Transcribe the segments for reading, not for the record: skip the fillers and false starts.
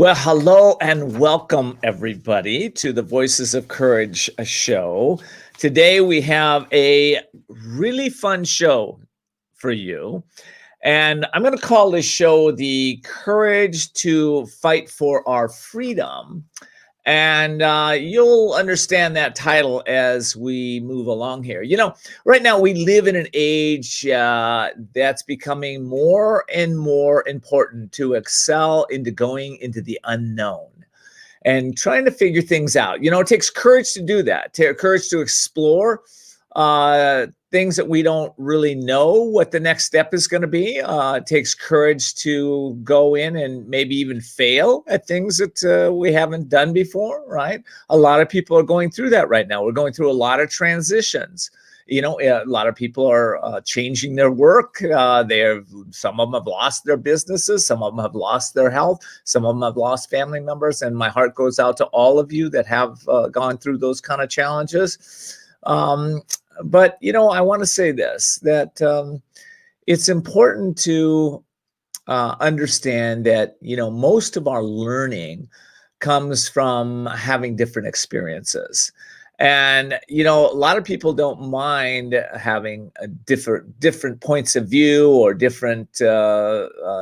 Well, hello and welcome everybody to the Voices of Courage show. Today we have a really fun show for you. And I'm going to call this show the Courage to Fight for Our Freedom. And you'll understand that title as we move along here. You know, right now we live in an age that's becoming more and more important to excel into going into the unknown and trying to figure things out. You know, it takes courage to do that, courage to explore things that we don't really know what the next step is going to be. It takes courage to go in and maybe even fail at things that we haven't done before, right? A lot of people are going through that right now. We're going through a lot of transitions. You know, a lot of people are changing their work. Some of them have lost their businesses. Some of them have lost their health. Some of them have lost family members. And my heart goes out to all of you that have gone through those kind of challenges. But, you know, I want to say this, that it's important to understand that, you know, most of our learning comes from having different experiences. And, you know, a lot of people don't mind having a different points of view or different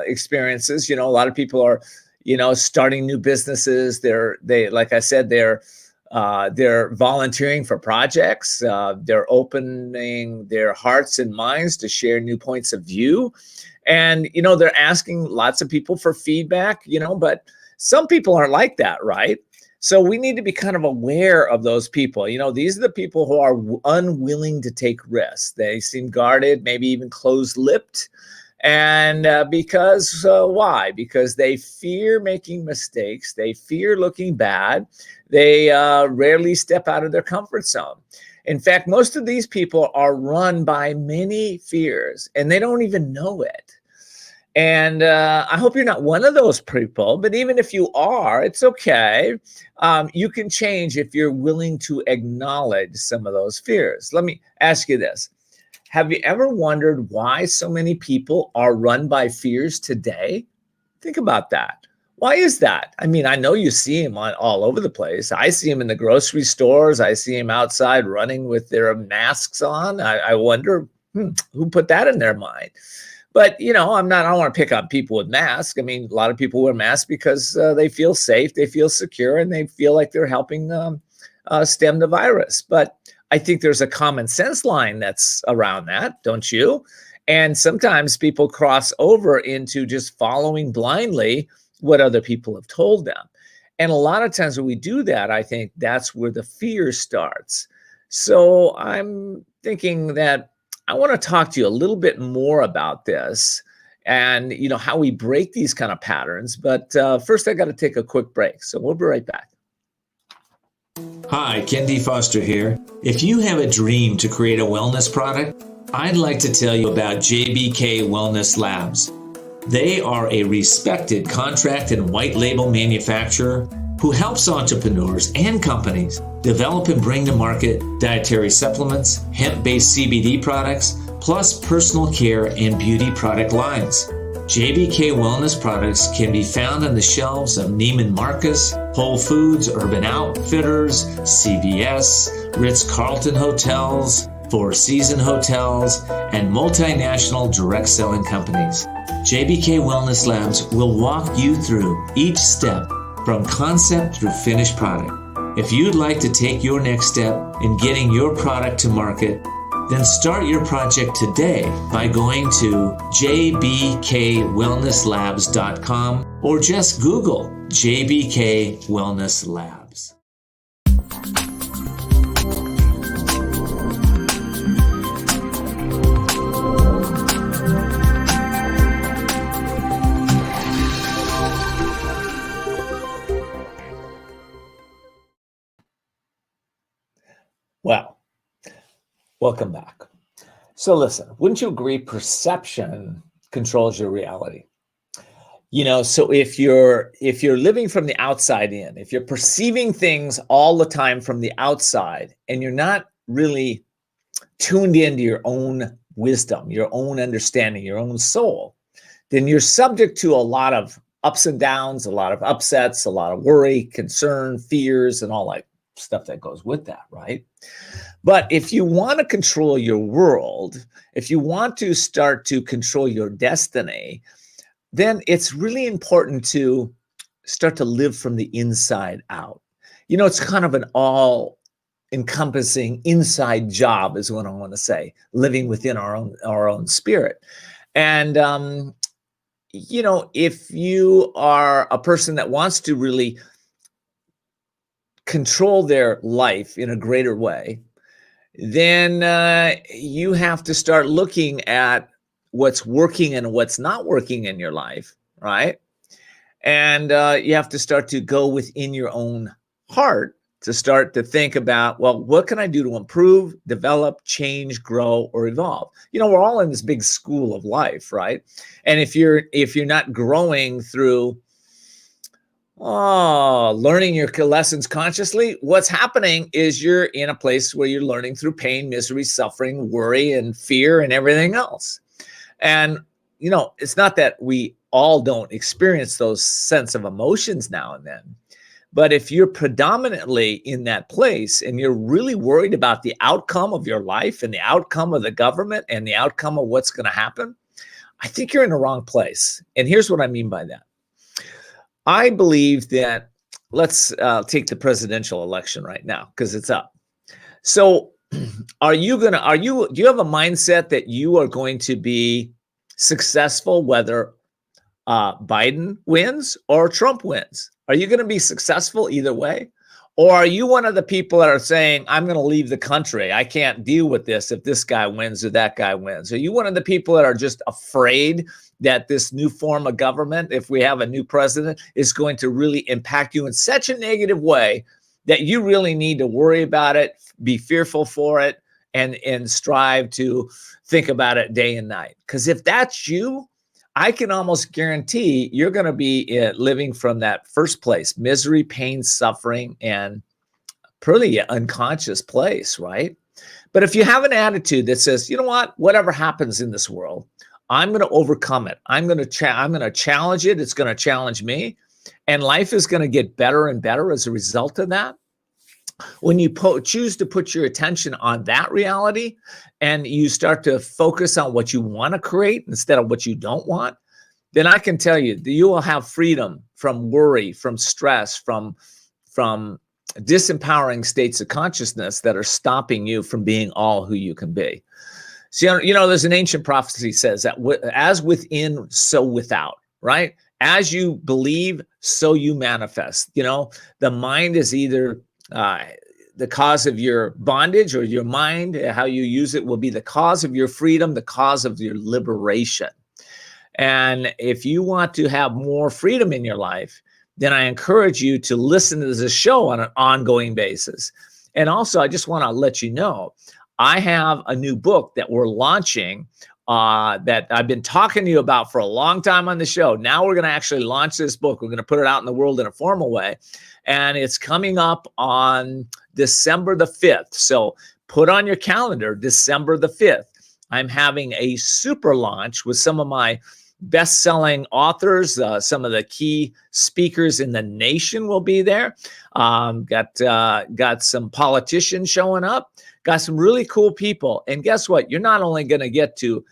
experiences. You know, a lot of people are, you know, starting new businesses. Like I said, they're volunteering for projects. They're opening their hearts and minds to share new points of view. And, you know, they're asking lots of people for feedback, you know, but some people aren't like that, right? So we need to be kind of aware of those people. You know, these are the people who are unwilling to take risks. They seem guarded, maybe even closed-lipped. And because why? Because they fear making mistakes. They fear looking bad. They rarely step out of their comfort zone. In fact, most of these people are run by many fears, and they don't even know it. And I hope you're not one of those people, but even if you are, it's okay. You can change if you're willing to acknowledge some of those fears. Let me ask you this. Have you ever wondered why so many people are run by fears today? Think about that. Why is that? I mean, I know you see them all over the place. I see them in the grocery stores. I see them outside running with their masks on. I wonder who put that in their mind. But, you know, I don't want to pick on people with masks. I mean, a lot of people wear masks because they feel safe, they feel secure, and they feel like they're helping stem the virus. But I think there's a common sense line that's around that, don't you? And sometimes people cross over into just following blindly what other people have told them. And a lot of times when we do that, I think that's where the fear starts. So I'm thinking that I want to talk to you a little bit more about this and, you know, how we break these kind of patterns. But first, I got to take a quick break. So we'll be right back. Hi, Ken D. Foster here. If you have a dream to create a wellness product, I'd like to tell you about JBK Wellness Labs. They are a respected contract and white label manufacturer who helps entrepreneurs and companies develop and bring to market dietary supplements, hemp-based CBD products, plus personal care and beauty product lines. JBK Wellness products can be found on the shelves of Neiman Marcus, Whole Foods, Urban Outfitters, CVS, Ritz-Carlton Hotels, Four Seasons Hotels, and multinational direct selling companies. JBK Wellness Labs will walk you through each step from concept through finished product. If you'd like to take your next step in getting your product to market, then start your project today by going to jbkwellnesslabs.com or just Google JBK Wellness Labs. Well, welcome back. So listen, wouldn't you agree perception controls your reality? You know, so if you're living from the outside in, if you're perceiving things all the time from the outside and you're not really tuned into your own wisdom, your own understanding, your own soul, then you're subject to a lot of ups and downs, a lot of upsets, a lot of worry, concern, fears, and all that stuff that goes with that, right? But if you want to control your world, if you want to start to control your destiny, then it's really important to start to live from the inside out. It's kind of an all encompassing inside job is what I want to say, living within our own spirit. And if you are a person that wants to really control their life in a greater way, then you have to start looking at what's working and what's not working in your life, right? And you have to start to go within your own heart to start to think about, well, what can I do to improve, develop, change, grow, or evolve? We're all in this big school of life, right? And if you're not growing through learning your lessons consciously, what's happening is you're in a place where you're learning through pain, misery, suffering, worry, and fear, and everything else. And, it's not that we all don't experience those sense of emotions now and then. But if you're predominantly in that place and you're really worried about the outcome of your life and the outcome of the government and the outcome of what's going to happen, I think you're in the wrong place. And here's what I mean by that. I believe that let's take the presidential election right now because it's up. So do you have a mindset that you are going to be successful whether Biden wins or Trump wins? Are you going to be successful either way? Or are you one of the people that are saying, I'm going to leave the country. I can't deal with this if this guy wins or that guy wins. Are you one of the people that are just afraid that this new form of government, if we have a new president, is going to really impact you in such a negative way that you really need to worry about it, be fearful for it, and strive to think about it day and night? Because if that's you, I can almost guarantee you're going to be living from that first place, misery, pain, suffering, and pretty unconscious place, right? But if you have an attitude that says, you know what, whatever happens in this world, I'm going to overcome it. I'm going to challenge it. It's going to challenge me. And life is going to get better and better as a result of that. When you choose to put your attention on that reality and you start to focus on what you want to create instead of what you don't want, then I can tell you that you will have freedom from worry, from stress, from disempowering states of consciousness that are stopping you from being all who you can be. So, there's an ancient prophecy says that as within, so without, right? As you believe, so you manifest. The mind is either the cause of your bondage, or your mind, how you use it, will be the cause of your freedom, the cause of your liberation. And if you want to have more freedom in your life, then I encourage you to listen to this show on an ongoing basis. And also, I just want to let you know, I have a new book that we're launching that I've been talking to you about for a long time on the show. Now we're going to actually launch this book. We're going to put it out in the world in a formal way. And it's coming up on December the 5th. So put on your calendar, December the 5th. I'm having a super launch with some of my best-selling authors. Some of the key speakers in the nation will be there. Got some politicians showing up. Got some really cool people. And guess what? You're not only going to get to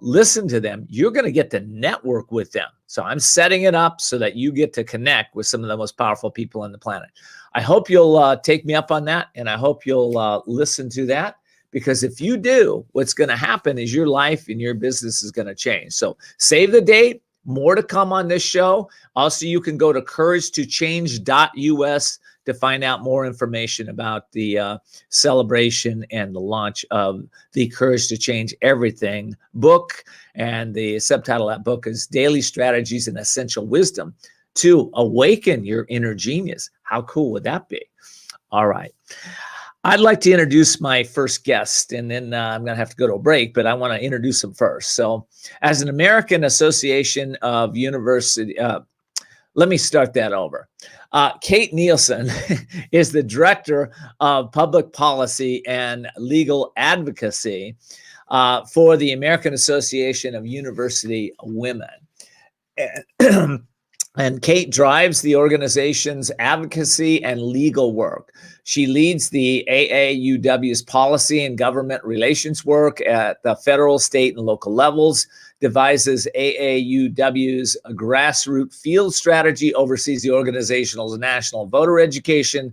listen to them, you're going to get to network with them. So I'm setting it up so that you get to connect with some of the most powerful people on the planet. I hope you'll take me up on that, and I hope you'll listen to that, because if you do, what's going to happen is your life and your business is going to change. So save the date. More to come on this show. Also, you can go to couragetochange.us to find out more information about the celebration and the launch of the Courage to Change Everything book. And the subtitle of that book is Daily Strategies and Essential Wisdom to Awaken Your Inner Genius. How cool would that be? All right. I'd like to introduce my first guest, and then I'm going to have to go to a break, but I want to introduce him first. So as an American Association of University, let me start that over. Kate Nielson is the Director of Public Policy and Legal Advocacy for the American Association of University Women. And Kate drives the organization's advocacy and legal work. She leads the AAUW's policy and government relations work at the federal, state, and local levels, devises AAUW's grassroots field strategy, oversees the organization's national voter education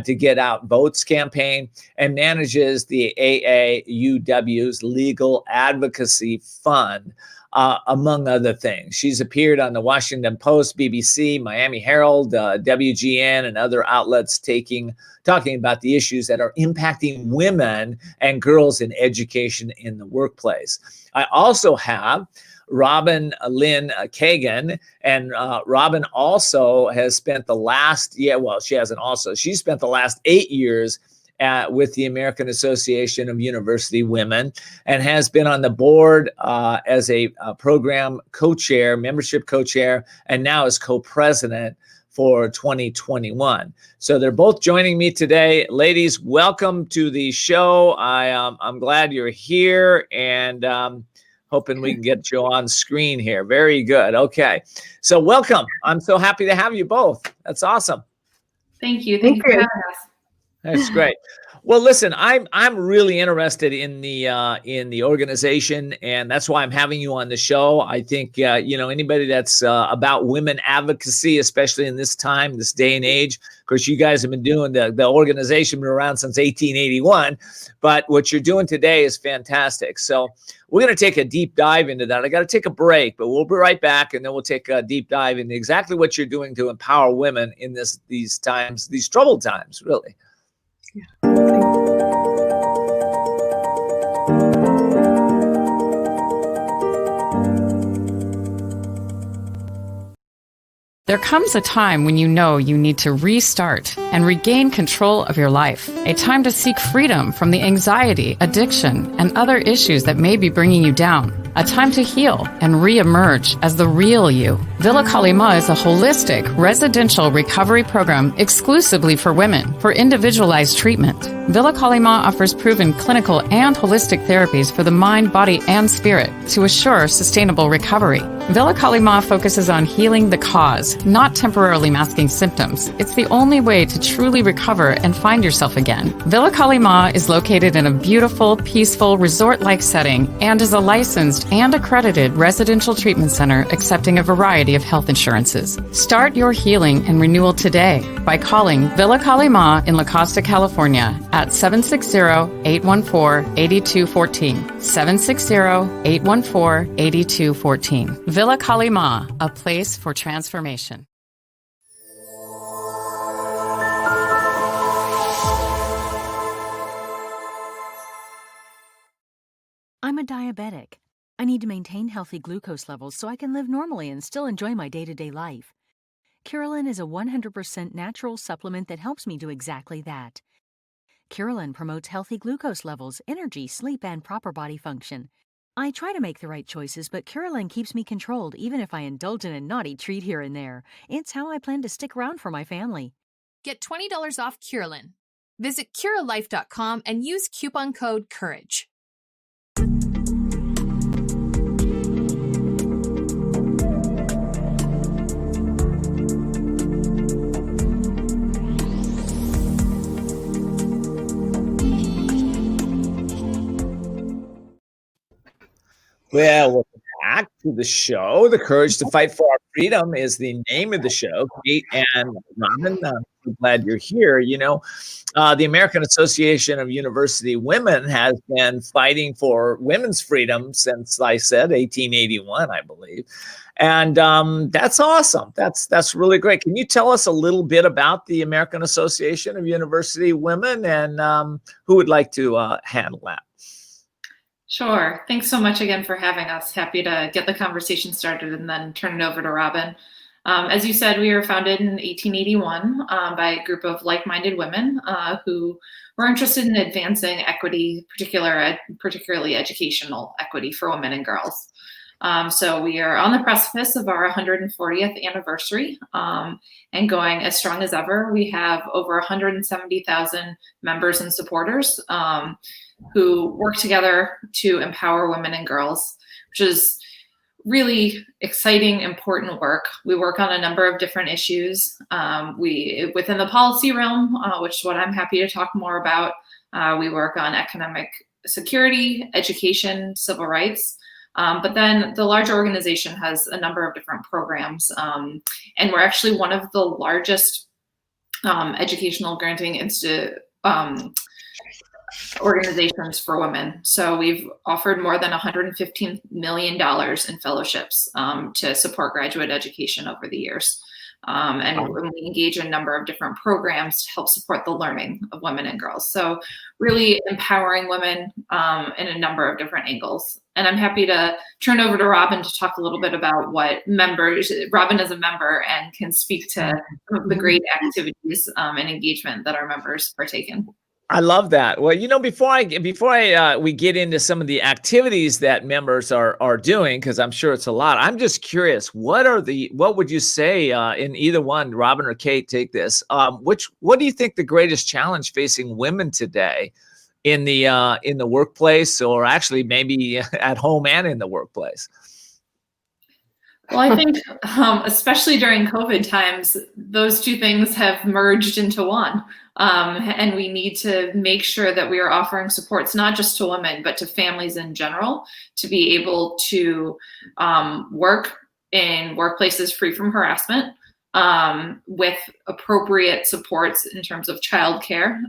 to get out votes campaign, and manages the AAUW's legal advocacy fund. Among other things. She's appeared on the Washington Post, BBC, Miami Herald, WGN, and other outlets talking about the issues that are impacting women and girls in education in the workplace. I also have Robin Lynn Kagan, and Robin also has spent the last, she spent the last 8 years with the American Association of University Women, and has been on the board as a program co-chair, membership co-chair, and now is co-president for 2021. So they're both joining me today. Ladies, welcome to the show. I'm glad you're here, and hoping we can get you on screen here. Very good. Okay. So welcome. I'm so happy to have you both. That's awesome. Thank you. Thank you for having us. That's great. Well, listen, I'm really interested in the organization, and that's why I'm having you on the show. I think anybody that's about women advocacy, especially in this time, this day and age. Of course, you guys have been doing the organization been around since 1881, but what you're doing today is fantastic. So we're going to take a deep dive into that. I got to take a break, but we'll be right back, and then we'll take a deep dive into exactly what you're doing to empower women in these times, these troubled times, really. There comes a time when you know you need to restart and regain control of your life. A time to seek freedom from the anxiety, addiction, and other issues that may be bringing you down. A time to heal and re-emerge as the real you. Villa Kalima is a holistic residential recovery program exclusively for women for individualized treatment. Villa Kalima offers proven clinical and holistic therapies for the mind, body, and spirit to assure sustainable recovery. Villa Kalima focuses on healing the cause, not temporarily masking symptoms. It's the only way to truly recover and find yourself again. Villa Kalima is located in a beautiful, peaceful, resort-like setting and is a licensed and accredited residential treatment center accepting a variety of health insurances. Start your healing and renewal today by calling Villa Kalima in La Costa, California at 760-814-8214. 760-814-8214. Villa Kalima, a place for transformation. I'm a diabetic. I need to maintain healthy glucose levels so I can live normally and still enjoy my day-to-day life. Curelin is a 100% natural supplement that helps me do exactly that. Curelin promotes healthy glucose levels, energy, sleep, and proper body function. I try to make the right choices, but Curelin keeps me controlled even if I indulge in a naughty treat here and there. It's how I plan to stick around for my family. Get $20 off Curelin. Visit curalife.com and use coupon code COURAGE. Well, welcome back to the show. The Courage to Fight for Our Freedom is the name of the show. Kate and Robin, I'm so glad you're here. The American Association of University Women has been fighting for women's freedom since, like I said, 1881, I believe. And that's awesome. That's really great. Can you tell us a little bit about the American Association of University Women, and who would like to handle that? Sure. Thanks so much again for having us. Happy to get the conversation started and then turn it over to Robin. As you said, we were founded in 1881 by a group of like-minded women who were interested in advancing equity, particularly educational equity for women and girls. So we are on the precipice of our 140th anniversary and going as strong as ever. We have over 170,000 members and supporters who work together to empower women and girls, which is really exciting, important work. We work on a number of different issues. We within the policy realm, which is what I'm happy to talk more about. We work on economic security, education, civil rights. But then the larger organization has a number of different programs. And we're actually one of the largest educational granting organizations for women. So we've offered more than $115 million in fellowships to support graduate education over the years. And we engage in a number of different programs to help support the learning of women and girls. So really empowering women in a number of different angles. And I'm happy to turn over to Robin to talk a little bit about what members, Robin is a member and can speak to some of the great activities and engagement that our members partake in. I love that. Well, before we get into some of the activities that members are doing, because I'm sure it's a lot. I'm just curious, what would you say in either one, Robin or Kate, take this? What do you think the greatest challenge facing women today in the workplace, or actually maybe at home and in the workplace? Well, I think especially during COVID times, those two things have merged into one. And we need to make sure that we are offering supports, not just to women, but to families in general, to be able to work in workplaces free from harassment with appropriate supports in terms of childcare.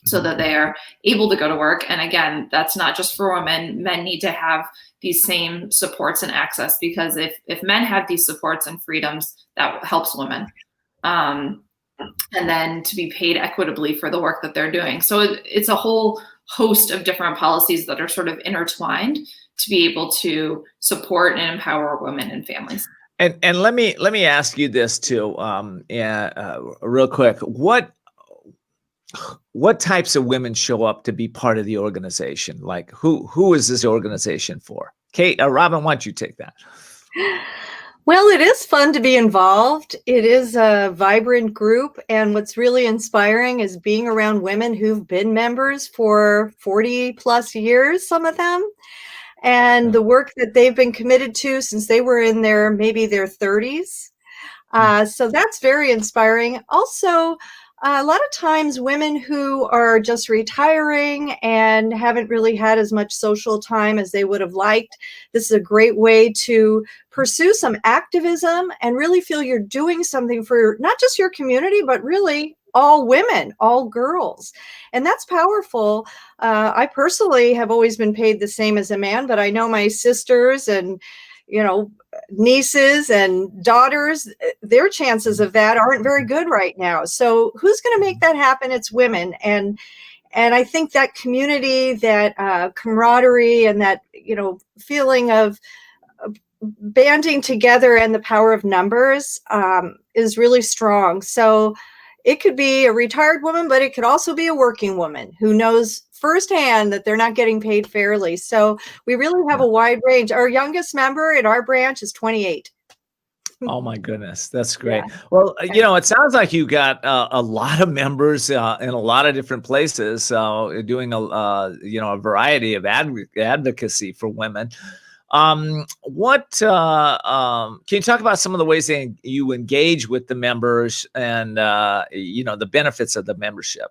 So that they are able to go to work. And again, that's not just for women. Men need to have these same supports and access, because if men have these supports and freedoms, that helps women. And then to be paid equitably for the work that they're doing. So it's a whole host of different policies that are sort of intertwined to be able to support and empower women and families. And let me ask you this too, real quick. What types of women show up to be part of the organization? Like who is this organization for? Kate, Robin, why don't you take that? Well, it is fun to be involved. It is a vibrant group. And what's really inspiring is being around women who've been members for 40 plus years, some of them, and the work that they've been committed to since they were in maybe their 30s. So that's very inspiring. Also, a lot of times women who are just retiring and haven't really had as much social time as they would have liked, this is a great way to pursue some activism and really feel you're doing something for not just your community, but really all women, all girls. And that's powerful. I personally have always been paid the same as a man, but I know my sisters and nieces and daughters, their chances of that aren't very good right now. So who's going to make that happen? It's women. And I think that community, that camaraderie, and that, feeling of banding together and the power of numbers is really strong. So it could be a retired woman, but it could also be a working woman who knows firsthand that they're not getting paid fairly. So we really have a wide range. Our youngest member in our branch is 28. Oh my goodness, that's great. Yeah. Well, it sounds like you got a lot of members in a lot of different places, doing a variety of advocacy for women. Can you talk about some of the ways that you engage with the members and the benefits of the membership?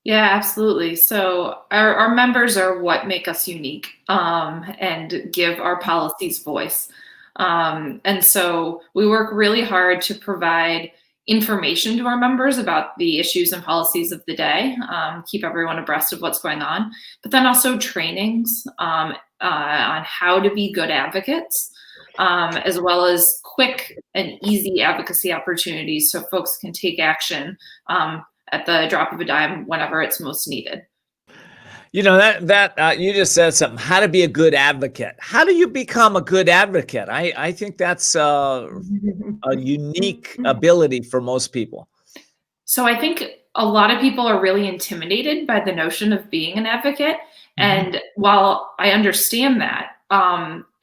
Yeah, absolutely. So our members are what make us unique and give our policies voice. And so we work really hard to provide information to our members about the issues and policies of the day, keep everyone abreast of what's going on, but then also trainings on how to be good advocates, as well as quick and easy advocacy opportunities so folks can take action at the drop of a dime whenever it's most needed. That you just said something, how to be a good advocate. How do you become a good advocate? I think that's a unique ability for most people. So I think a lot of people are really intimidated by the notion of being an advocate. And while I understand that,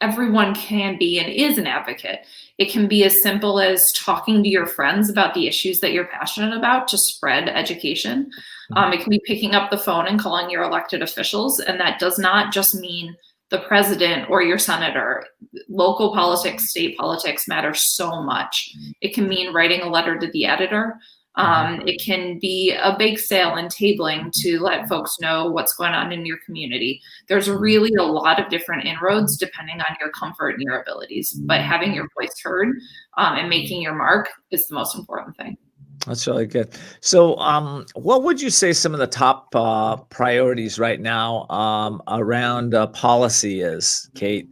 everyone can be and is an advocate. It can be as simple as talking to your friends about the issues that you're passionate about to spread education. It can be picking up the phone and calling your elected officials. And that does not just mean the president or your senator. Local politics, state politics matter so much. It can mean writing a letter to the editor. It can be a bake sale and tabling to let folks know what's going on in your community. There's really a lot of different inroads depending on your comfort and your abilities, but having your voice heard and making your mark is the most important thing. That's really good. So, what would you say some of the top priorities right now around policy is, Kate?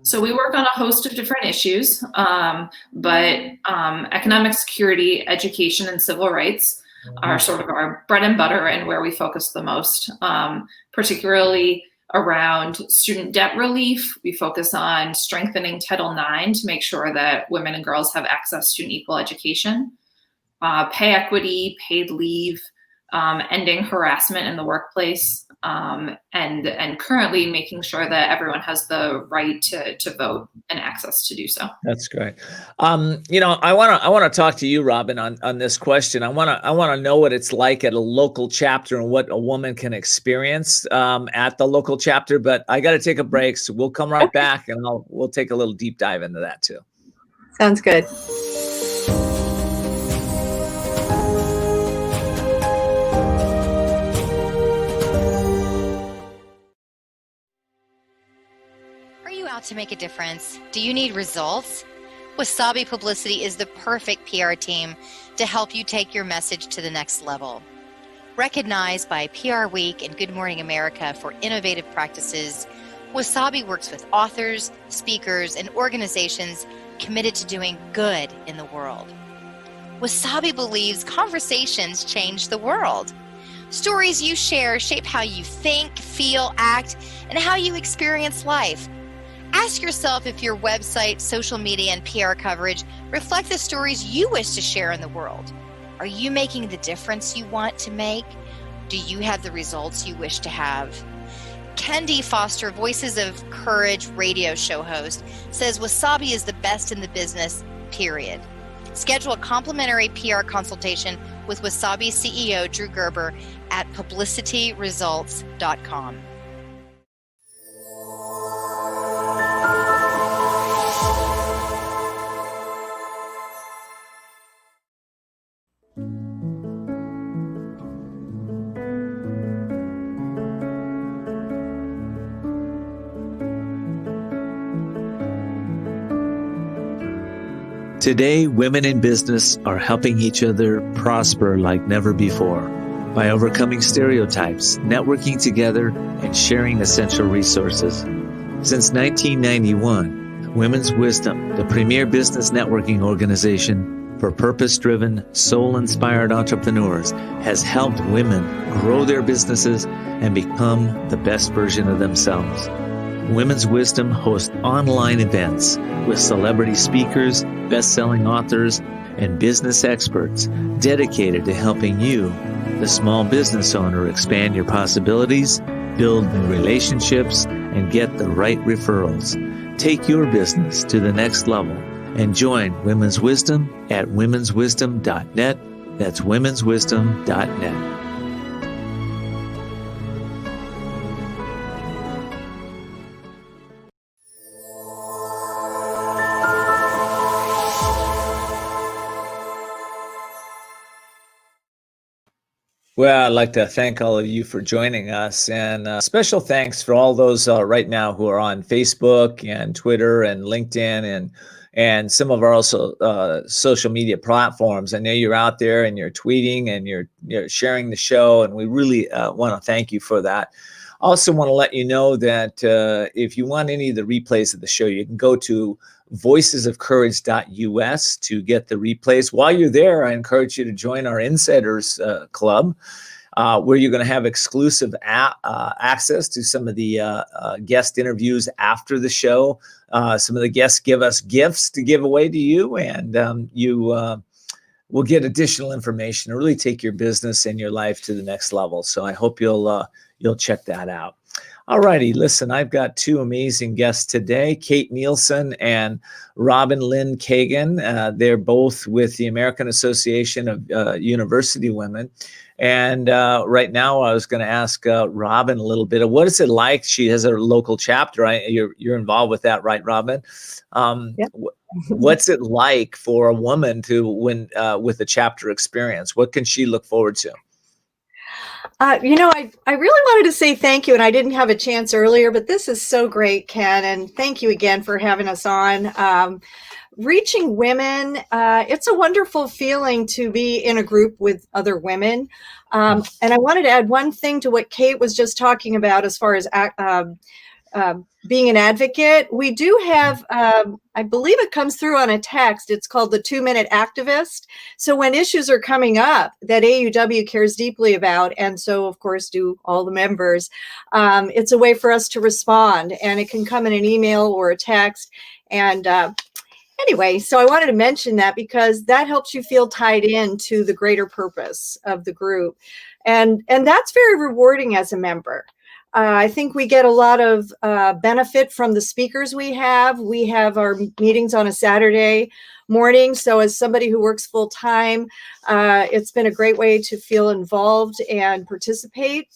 So we work on a host of different issues, but economic security, education, and civil rights are sort of our bread and butter and where we focus the most, particularly around student debt relief. We focus on strengthening Title IX to make sure that women and girls have access to an equal education, pay equity, paid leave, ending harassment in the workplace, and currently making sure that everyone has the right to vote and access to do so. That's great. I want to talk to you, Robin, on this question. I want to know what it's like at a local chapter and what a woman can experience at the local chapter. But I got to take a break, so we'll come right back and we'll take a little deep dive into that too. Sounds good. Out to make a difference? Do you need results? Wasabi Publicity is the perfect PR team to help you take your message to the next level. Recognized by PR Week and Good Morning America for innovative practices, Wasabi works with authors, speakers, and organizations committed to doing good in the world. Wasabi believes conversations change the world. Stories you share shape how you think, feel, act, and how you experience life. Ask yourself if your website, social media, and PR coverage reflect the stories you wish to share in the world. Are you making the difference you want to make? Do you have the results you wish to have? Kendi Foster, Voices of Courage radio show host, says Wasabi is the best in the business, period. Schedule a complimentary PR consultation with Wasabi CEO Drew Gerber at publicityresults.com. Today, women in business are helping each other prosper like never before by overcoming stereotypes, networking together, and sharing essential resources. Since 1991, Women's Wisdom, the premier business networking organization for purpose-driven, soul-inspired entrepreneurs, has helped women grow their businesses and become the best version of themselves. Women's Wisdom hosts online events with celebrity speakers, best-selling authors, and business experts dedicated to helping you, the small business owner, expand your possibilities, build new relationships, and get the right referrals. Take your business to the next level and join Women's Wisdom at womenswisdom.net. That's womenswisdom.net. Well, I'd like to thank all of you for joining us, and special thanks for all those right now who are on Facebook and Twitter and LinkedIn and some of our also social media platforms. I know you're out there and you're tweeting and you're sharing the show, and we really want to thank you for that. I also want to let you know that if you want any of the replays of the show, you can go to voicesofcourage.us to get the replays. While you're there, I encourage you to join our Insiders Club, where you're going to have exclusive access to some of the guest interviews after the show. Some of the guests give us gifts to give away to you, and you will get additional information to really take your business and your life to the next level. So I hope you'll check that out. All righty, listen, I've got two amazing guests today, Kate Nielson and Robin Lynn Kagan. They're both with the American Association of University Women. And right now, I was going to ask Robin a little bit of what is it like? She has a local chapter. You're involved with that, right, Robin? Yeah. What's it like for a woman to win with a chapter experience? What can she look forward to? I really wanted to say thank you, and I didn't have a chance earlier, but this is so great, Ken, and thank you again for having us on. Reaching women, it's a wonderful feeling to be in a group with other women. And I wanted to add one thing to what Kate was just talking about as far as being an advocate. We do have, I believe it comes through on a text. It's called the 2-Minute Activist. So when issues are coming up that AUW cares deeply about, and so of course do all the members, it's a way for us to respond, and it can come in an email or a text. And anyway, so I wanted to mention that because that helps you feel tied in to the greater purpose of the group. And that's very rewarding as a member. I think we get a lot of benefit from the speakers we have. We have our meetings on a Saturday morning. So as somebody who works full time, it's been a great way to feel involved and participate.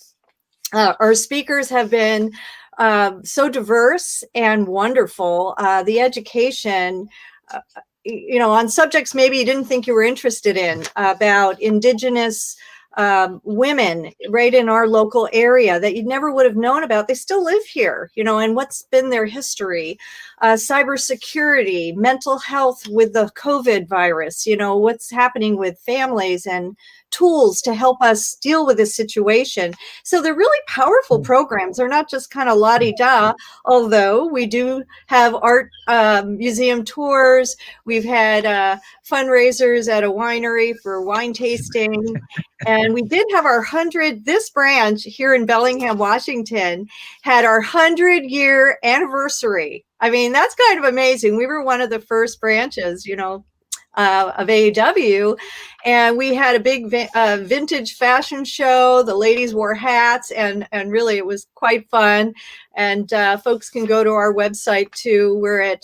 Our speakers have been so diverse and wonderful. The education, on subjects maybe you didn't think you were interested in, about Indigenous women right in our local area that you never would have known about. They still live here, and what's been their history, cybersecurity, mental health with the COVID virus, what's happening with families and tools to help us deal with this situation. So they're really powerful programs. They're not just kind of la-di-da, although we do have art museum tours. We've had fundraisers at a winery for wine tasting. And we did have our this branch here in Bellingham, Washington, had our 100-year anniversary. I mean, that's kind of amazing. We were one of the first branches, of AEW, and we had a big vintage fashion show. The ladies wore hats, and really it was quite fun. And folks can go to our website too. We're at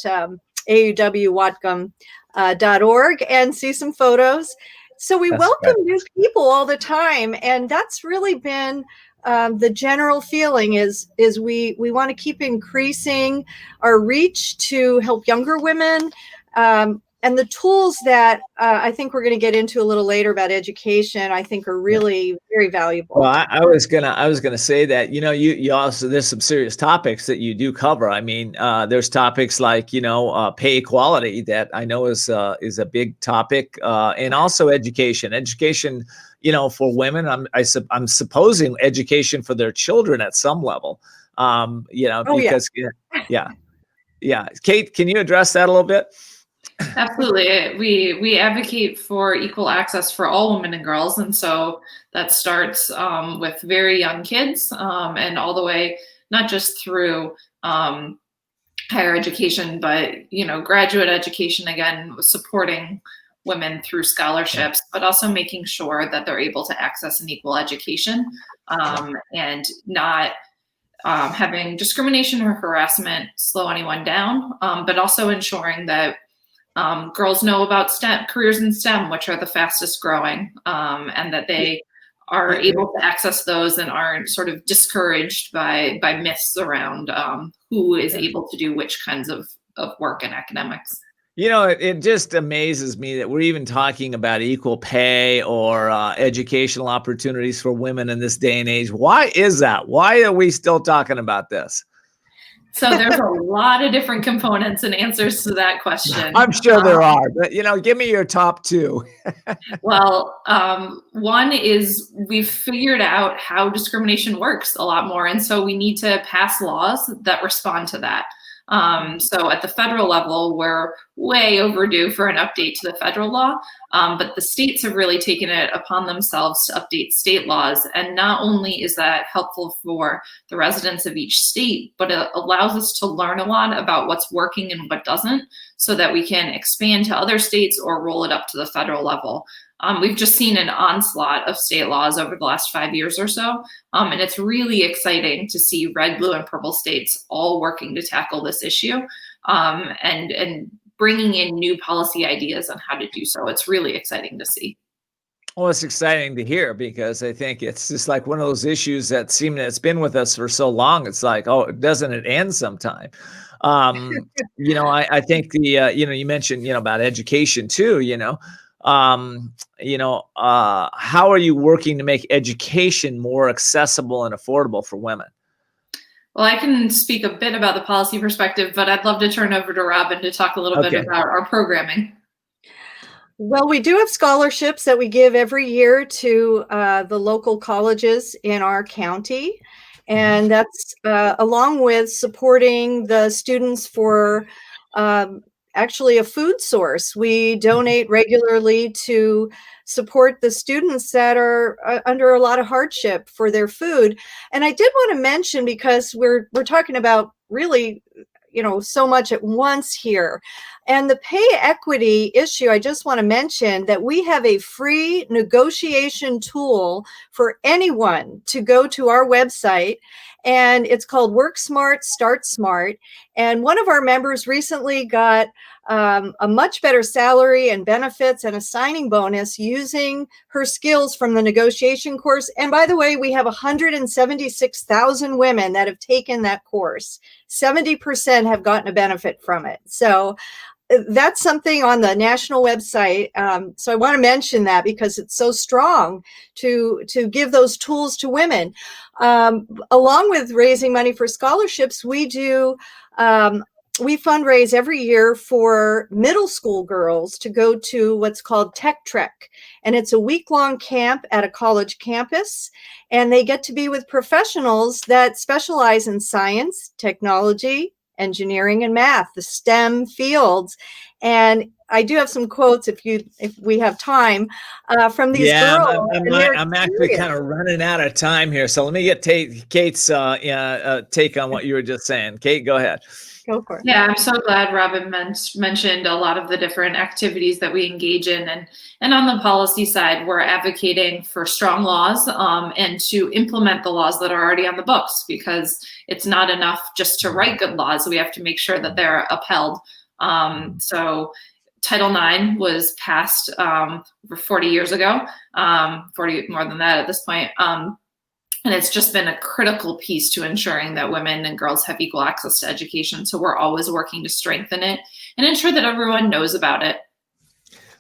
auwwhatcom.org and see some photos. So we welcome new people all the time, and that's really been the general feeling is we want to keep increasing our reach to help younger women. And the tools that I think we're going to get into a little later about education, I think are really very valuable. Well, I was gonna say that, you also, there's some serious topics that you do cover. I mean, there's topics like, pay equality that I know is a big topic, and also education, for women. I'm supposing education for their children at some level, because yeah. Kate, can you address that a little bit? Absolutely. We advocate for equal access for all women and girls. And so that starts with very young kids and all the way, not just through higher education, but, graduate education, again, supporting women through scholarships, but also making sure that they're able to access an equal education and not having discrimination or harassment slow anyone down, but also ensuring that girls know about STEM careers in STEM, which are the fastest growing, and that they are able to access those and aren't sort of discouraged by myths around who is able to do which kinds of work in academics. It just amazes me that we're even talking about equal pay or educational opportunities for women in this day and age. Why is that? Why are we still talking about this? So there's a lot of different components and answers to that question. I'm sure there are, but give me your top two. Well, one is we've figured out how discrimination works a lot more. And so we need to pass laws that respond to that. So at the federal level, we're way overdue for an update to the federal law, but the states have really taken it upon themselves to update state laws. And not only is that helpful for the residents of each state, but it allows us to learn a lot about what's working and what doesn't, so that we can expand to other states or roll it up to the federal level. We've just seen an onslaught of state laws over the last 5 years or so. And it's really exciting to see red, blue, and purple states all working to tackle this issue and bringing in new policy ideas on how to do so. It's really exciting to see. Well, it's exciting to hear because I think it's just like one of those issues that it's been with us for so long. It's like, oh, doesn't it end sometime? I think you mentioned, about education too, how are you working to make education more accessible and affordable for women? Well, I can speak a bit about the policy perspective, but I'd love to turn over to Robin to talk a little bit Okay. about our programming. Well, we do have scholarships that we give every year to the local colleges in our county. And that's along with supporting the students for actually a food source. We donate regularly to support the students that are under a lot of hardship for their food. And I did want to mention, because we're talking about really, so much at once here. And the pay equity issue, I just want to mention that we have a free negotiation tool for anyone to go to our website, and it's called Work Smart, Start Smart. And one of our members recently got a much better salary and benefits and a signing bonus using her skills from the negotiation course. And by the way, we have 176,000 women that have taken that course. 70% have gotten a benefit from it. So that's something on the national website. So I want to mention that because it's so strong to give those tools to women. Along with raising money for scholarships, we fundraise every year for middle school girls to go to what's called Tech Trek. And it's a week-long camp at a college campus. And they get to be with professionals that specialize in science, technology, engineering, and math, the STEM fields. And I do have some quotes if we have time from these girls. I'm actually kind of running out of time here. So let me get Kate's take on what you were just saying. Kate, go ahead. Go for it. Yeah, I'm so glad Robin mentioned a lot of the different activities that we engage in. And on the policy side, we're advocating for strong laws and to implement the laws that are already on the books, because it's not enough just to write good laws. We have to make sure that they're upheld. So Title IX was passed over 40 years ago, 40 more than that at this point. And it's just been a critical piece to ensuring that women and girls have equal access to education. So we're always working to strengthen it and ensure that everyone knows about it.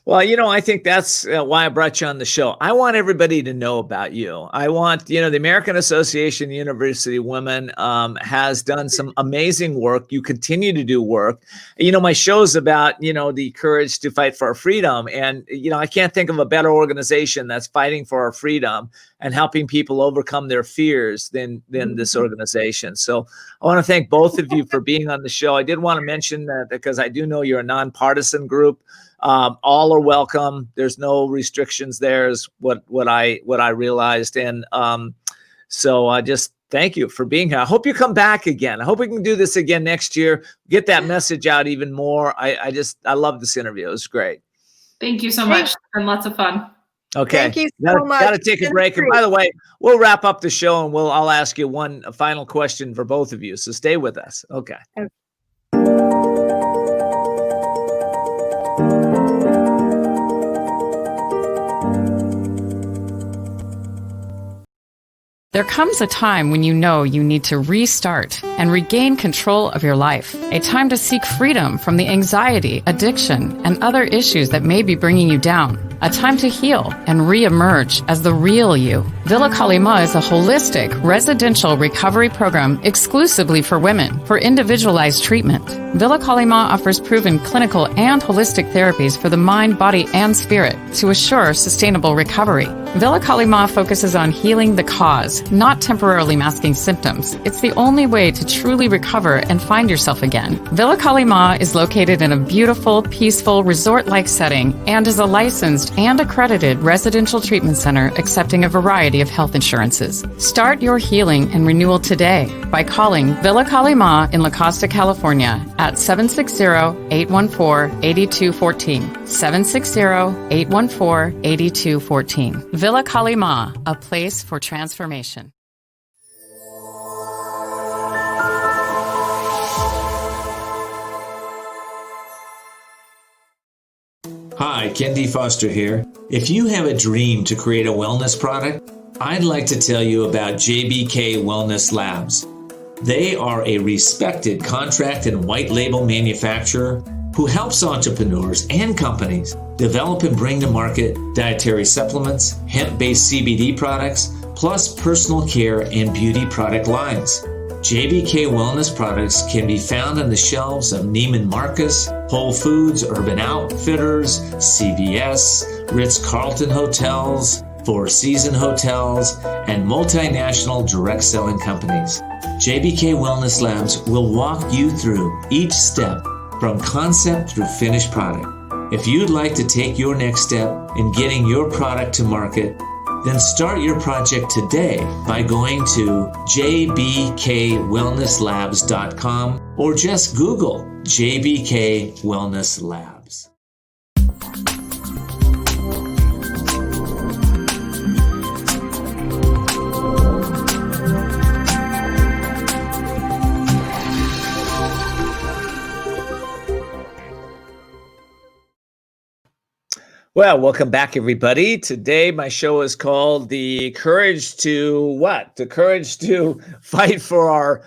Well, I think that's why I brought you on the show. I want everybody to know about you. I want, the American Association of University Women has done some amazing work. You continue to do work. My show is about, the courage to fight for our freedom. And, I can't think of a better organization that's fighting for our freedom and helping people overcome their fears than this organization. So I want to thank both of you for being on the show. I did want to mention that because I do know you're a nonpartisan group. All are welcome. There's no restrictions there, is what I realized. And so I just thank you for being here. I hope you come back again. I hope we can do this again next year. Get that message out even more. I love this interview. It was great. Thank you so much. It's been lots of fun. Okay. Thank you so much. Got to take a break. And by the way, we'll wrap up the show and I'll ask you one final question for both of you. So stay with us. Okay. There comes a time when you know you need to restart and regain control of your life. A time to seek freedom from the anxiety, addiction, and other issues that may be bringing you down. A time to heal and re-emerge as the real you. Villa Kalima is a holistic residential recovery program exclusively for women for individualized treatment. Villa Kalima offers proven clinical and holistic therapies for the mind, body, and spirit to assure sustainable recovery. Villa Kalima focuses on healing the cause, not temporarily masking symptoms. It's the only way to truly recover and find yourself again. Villa Kalima is located in a beautiful, peaceful, resort-like setting and is a licensed and accredited residential treatment center accepting a variety of health insurances. Start your healing and renewal today by calling Villa Kalima in La Costa, California at 760-814-8214. 760-814-8214. Villa Kalima, a place for transformation. Hi, Kendi Foster here. If you have a dream to create a wellness product, I'd like to tell you about JBK Wellness Labs. They are a respected contract and white label manufacturer who helps entrepreneurs and companies develop and bring to market dietary supplements, hemp-based CBD products, plus personal care and beauty product lines. JBK Wellness products can be found on the shelves of Neiman Marcus, Whole Foods, Urban Outfitters, CVS, Ritz-Carlton Hotels, Four Seasons Hotels, and multinational direct selling companies. JBK Wellness Labs will walk you through each step from concept through finished product. If you'd like to take your next step in getting your product to market, then start your project today by going to jbkwellnesslabs.com or just Google JBK Wellness Labs. Well, welcome back, everybody. Today, my show is called "The Courage to What? The Courage to Fight for our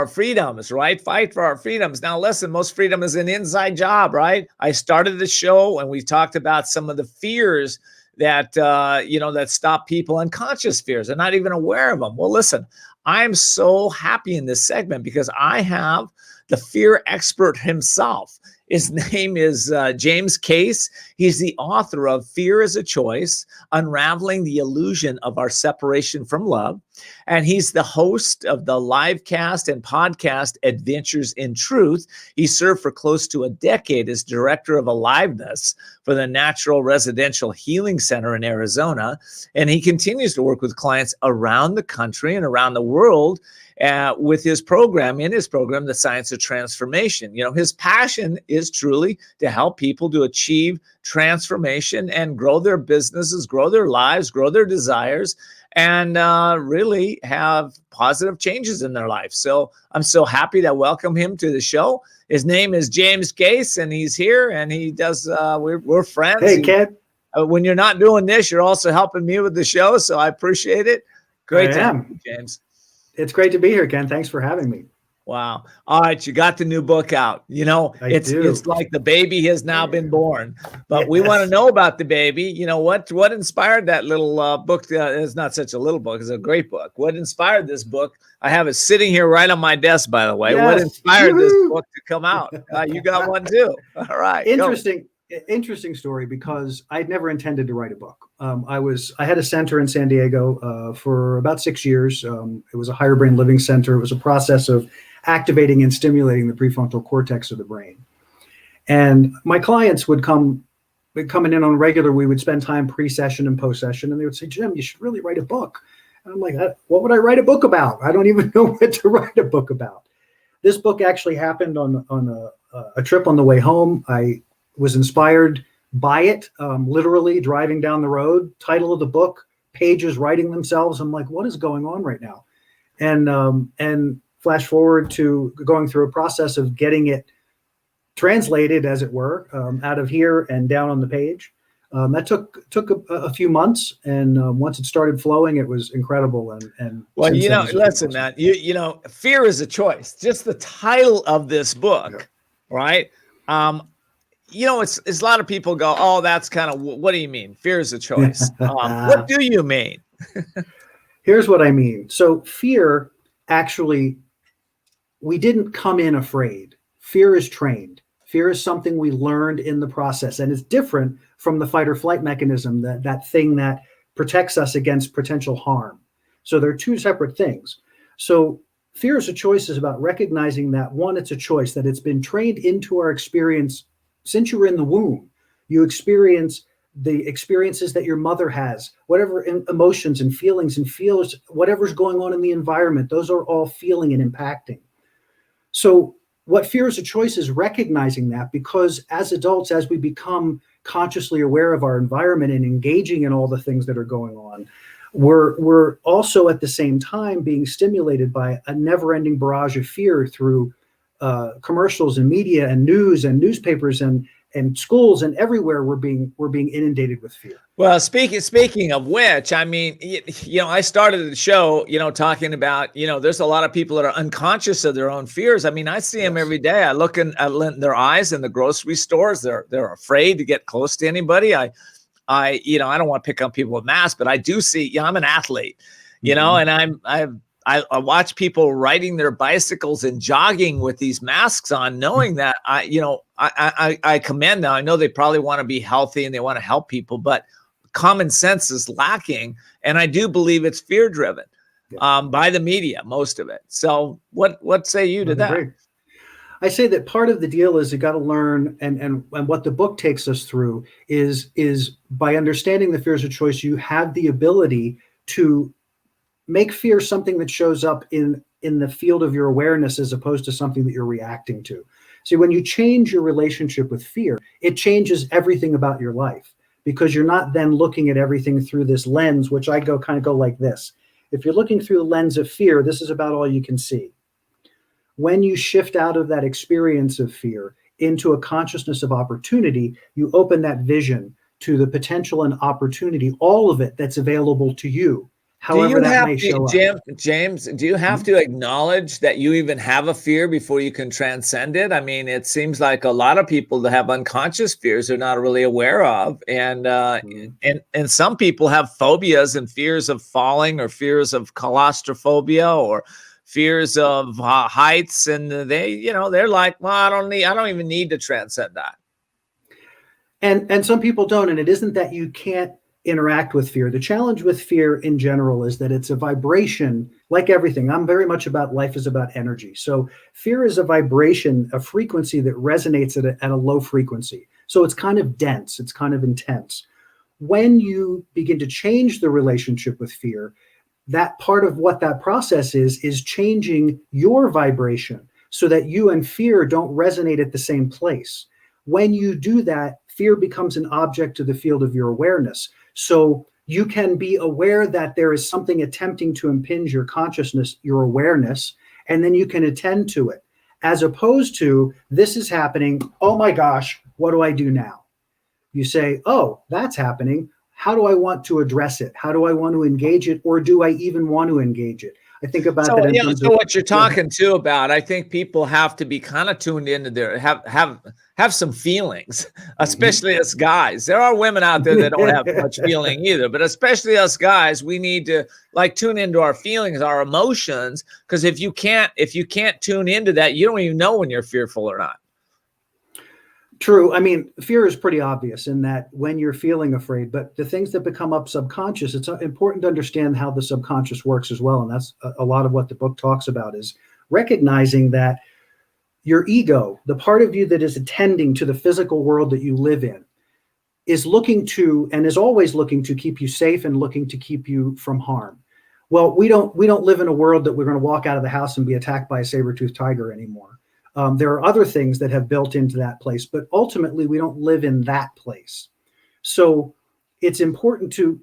freedoms." Right? Fight for our freedoms. Now, listen. Most freedom is an inside job, right? I started the show and we talked about some of the fears that that stop people, unconscious fears. They're not even aware of them. Well, listen. I'm so happy in this segment because I have the fear expert himself. His name is James Case. He's the author of Fear is a Choice, Unraveling the Illusion of Our Separation from Love. And he's the host of the live cast and podcast Adventures in Truth. He served for close to a decade as director of Aliveness for the Natural Residential Healing Center in Arizona. And he continues to work with clients around the country and around the world with his program, The Science of Transformation. You know, his passion is truly to help people to achieve transformation and grow their businesses, grow their lives, grow their desires, and really have positive changes in their life. So I'm so happy to welcome him to the show. His name is James Case, and he's here, and he does, we're friends. Hey, Ken. When you're not doing this, you're also helping me with the show, so I appreciate it. Great to have you, James. It's great to be here, Ken. Thanks for having me. Wow. All right. You got the new book out. You know, it's like the baby has now been born, but we want to know about the baby. You know, what inspired that little book? It's not such a little book. It's a great book. What inspired this book? I have it sitting here right on my desk, by the way. Yes. What inspired this book to come out? You got one too. All right. Interesting story, because I'd never intended to write a book. I had a center in San Diego for about 6 years. It was a higher brain living center. It was a process of activating and stimulating the prefrontal cortex of the brain. And my clients would come in on regular. We would spend time pre-session and post-session, and they would say, "Jim, you should really write a book." And I'm like, "What would I write a book about? I don't even know what to write a book about." This book actually happened on a trip on the way home. I was inspired by it, literally driving down the road. Title of the book, pages writing themselves. I'm like, what is going on right now? And flash forward to going through a process of getting it translated, as it were, out of here and down on the page. That took a few months, and once it started flowing, it was incredible. And well, you know, listen, man, you know, fear is a choice. Just the title of this book, right? You know, it's a lot of people go, "Oh, that's kind of, what do you mean? Fear is a choice." What do you mean? Here's what I mean. So fear, actually, we didn't come in afraid. Fear is trained. Fear is something we learned in the process, and it's different from the fight or flight mechanism, that thing that protects us against potential harm. So they're two separate things. So fear is a choice is about recognizing that, one, it's a choice, that it's been trained into our experience since you were in the womb. You experience the experiences that your mother has, whatever emotions and feelings and feels, whatever's going on in the environment, those are all feeling and impacting. So what fear is a choice is recognizing that, because as adults, as we become consciously aware of our environment and engaging in all the things that are going on, we're also at the same time being stimulated by a never-ending barrage of fear through commercials and media and news and newspapers and and schools and everywhere we're being inundated with fear. Well, speaking of which, I mean, I started the show, talking about, there's a lot of people that are unconscious of their own fears. I mean, I see them every day. I look in their eyes in the grocery stores. They're afraid to get close to anybody. I don't want to pick on people with masks, but I do see, I'm an athlete, and I watch people riding their bicycles and jogging with these masks on, knowing that I commend them. I know they probably want to be healthy and they want to help people, but common sense is lacking. And I do believe it's fear driven by the media, most of it. So what say you to that? I say that part of the deal is you got to learn, and what the book takes us through is by understanding the fears of choice, you have the ability to make fear something that shows up in the field of your awareness as opposed to something that you're reacting to. See, when you change your relationship with fear, it changes everything about your life, because you're not then looking at everything through this lens, which I kind of go like this. If you're looking through the lens of fear, this is about all you can see. When you shift out of that experience of fear into a consciousness of opportunity, you open that vision to the potential and opportunity, all of it that's available to you. However that may show up. James, do you have to acknowledge that you even have a fear before you can transcend it? I mean, it seems like a lot of people that have unconscious fears they're not really aware of. And some people have phobias and fears of falling, or fears of claustrophobia, or fears of heights. And they're like, well, I don't even need to transcend that. And some people don't. And it isn't that you can't interact with fear. The challenge with fear in general is that it's a vibration, like everything. I'm very much about life is about energy. So fear is a vibration, a frequency that resonates at a low frequency. So it's kind of dense, it's kind of intense. When you begin to change the relationship with fear, that part of what that process is changing your vibration so that you and fear don't resonate at the same place. When you do that, fear becomes an object to the field of your awareness. So you can be aware that there is something attempting to impinge your consciousness, your awareness, and then you can attend to it, as opposed to this is happening. Oh my gosh, what do I do now? You say, oh, that's happening. How do I want to address it? How do I want to engage it? Or do I even want to engage it? I think about that. So what you're talking too about, I think people have to be kind of tuned into their, have some feelings, especially us guys. There are women out there that don't have much feeling either, but especially us guys, we need to tune into our feelings, our emotions, because if you can't tune into that, you don't even know when you're fearful or not. True. I mean, fear is pretty obvious in that when you're feeling afraid, but the things that become up subconscious, it's important to understand how the subconscious works as well. And that's a lot of what the book talks about, is recognizing that your ego, the part of you that is attending to the physical world that you live in, is looking to, and is always looking to, keep you safe and looking to keep you from harm. Well, we don't live in a world that we're going to walk out of the house and be attacked by a saber-toothed tiger anymore. There are other things that have built into that place, but ultimately we don't live in that place. So it's important to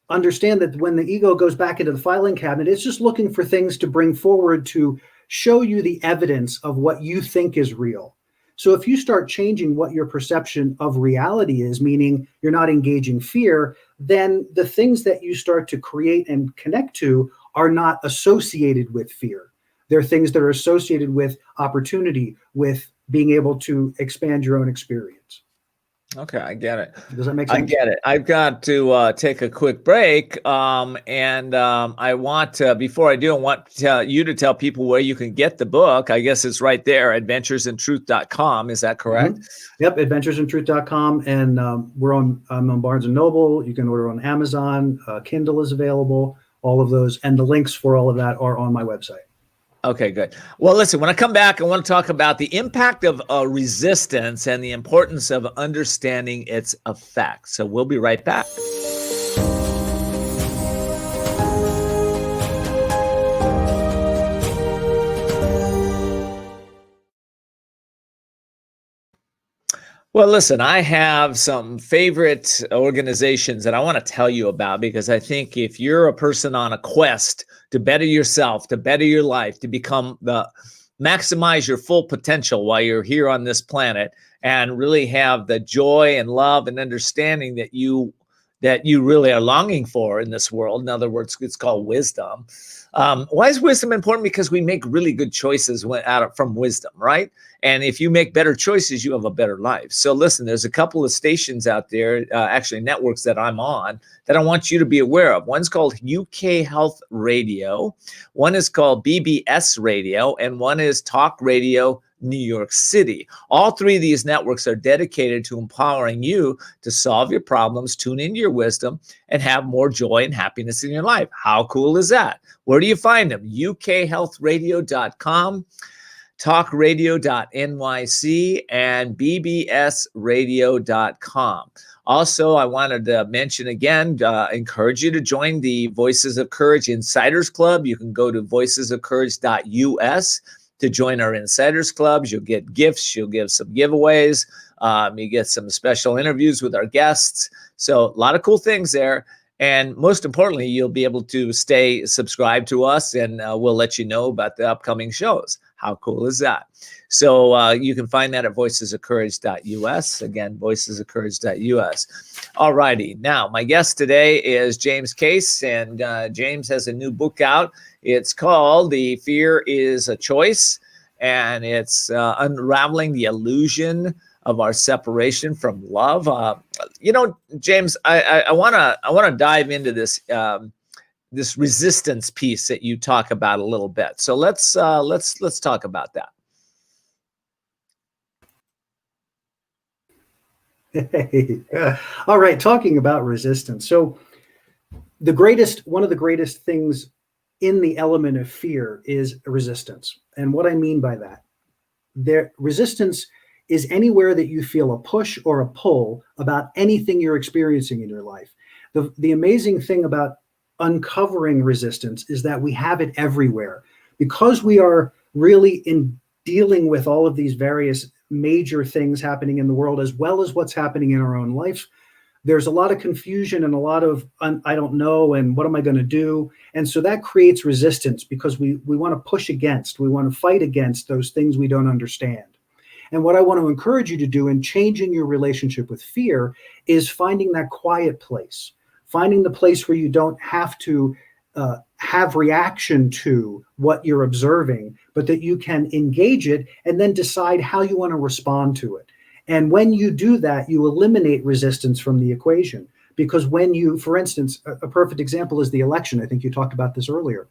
understand that when the ego goes back into the filing cabinet, it's just looking for things to bring forward to show you the evidence of what you think is real. So if you start changing what your perception of reality is, meaning you're not engaging fear, then the things that you start to create and connect to are not associated with fear. They're things that are associated with opportunity, with being able to expand your own experience. Okay, I get it. Does that make sense? I get it. I've got to take a quick break, and I want to, before I do, I want you to tell people where you can get the book. I guess it's right there, adventuresintruth.com. Is that correct? Mm-hmm. Yep, adventuresintruth.com, and I'm on Barnes & Noble. You can order on Amazon. Kindle is available, all of those, and the links for all of that are on my website. Okay, good. Well, listen, when I come back, I want to talk about the impact of resistance and the importance of understanding its effects. So we'll be right back. Well, listen, I have some favorite organizations that I want to tell you about, because I think if you're a person on a quest to better yourself, to better your life, to become the maximize your full potential while you're here on this planet and really have the joy and love and understanding that you really are longing for in this world. In other words, it's called wisdom. Why is wisdom important? Because we make really good choices from wisdom, right? And if you make better choices, you have a better life. So listen, there's a couple of stations out there, actually networks that I'm on, that I want you to be aware of. One's called UK Health Radio, one is called BBS Radio, and one is Talk Radio New York City. All three of these networks are dedicated to empowering you to solve your problems, tune into your wisdom, and have more joy and happiness in your life. How cool is that? Where do you find them? ukhealthradio.com, talkradio.nyc, and bbsradio.com. Also, I wanted to mention again, encourage you to join the Voices of Courage Insiders Club. You can go to voicesofcourage.us to join our Insiders Clubs. You'll get gifts, you'll get some giveaways, you get some special interviews with our guests. So a lot of cool things there. And most importantly, you'll be able to stay subscribed to us, and we'll let you know about the upcoming shows. How cool is that? So you can find that at voicesofcourage.us. Again, voicesofcourage.us. All righty. Now, my guest today is James Case, and James has a new book out. It's called The Fear is a Choice, and it's unraveling the illusion of our separation from love. James, I want to dive into this this resistance piece that you talk about a little bit. So let's talk about that. Hey. All right, talking about resistance. So one of the greatest things in the element of fear is resistance. And what I mean by that, resistance is anywhere that you feel a push or a pull about anything you're experiencing in your life. The amazing thing about uncovering resistance is that we have it everywhere. Because we are really in dealing with all of these various major things happening in the world, as well as what's happening in our own life, there's a lot of confusion and a lot of I don't know, and what am I going to do? And so that creates resistance, because we want to push against, we want to fight against those things we don't understand. And what I want to encourage you to do in changing your relationship with fear is finding that quiet place, finding the place where you don't have to have reaction to what you're observing, but that you can engage it and then decide how you want to respond to it. And when you do that, you eliminate resistance from the equation. Because when you, for instance, a perfect example is the election. I think you talked about this earlier.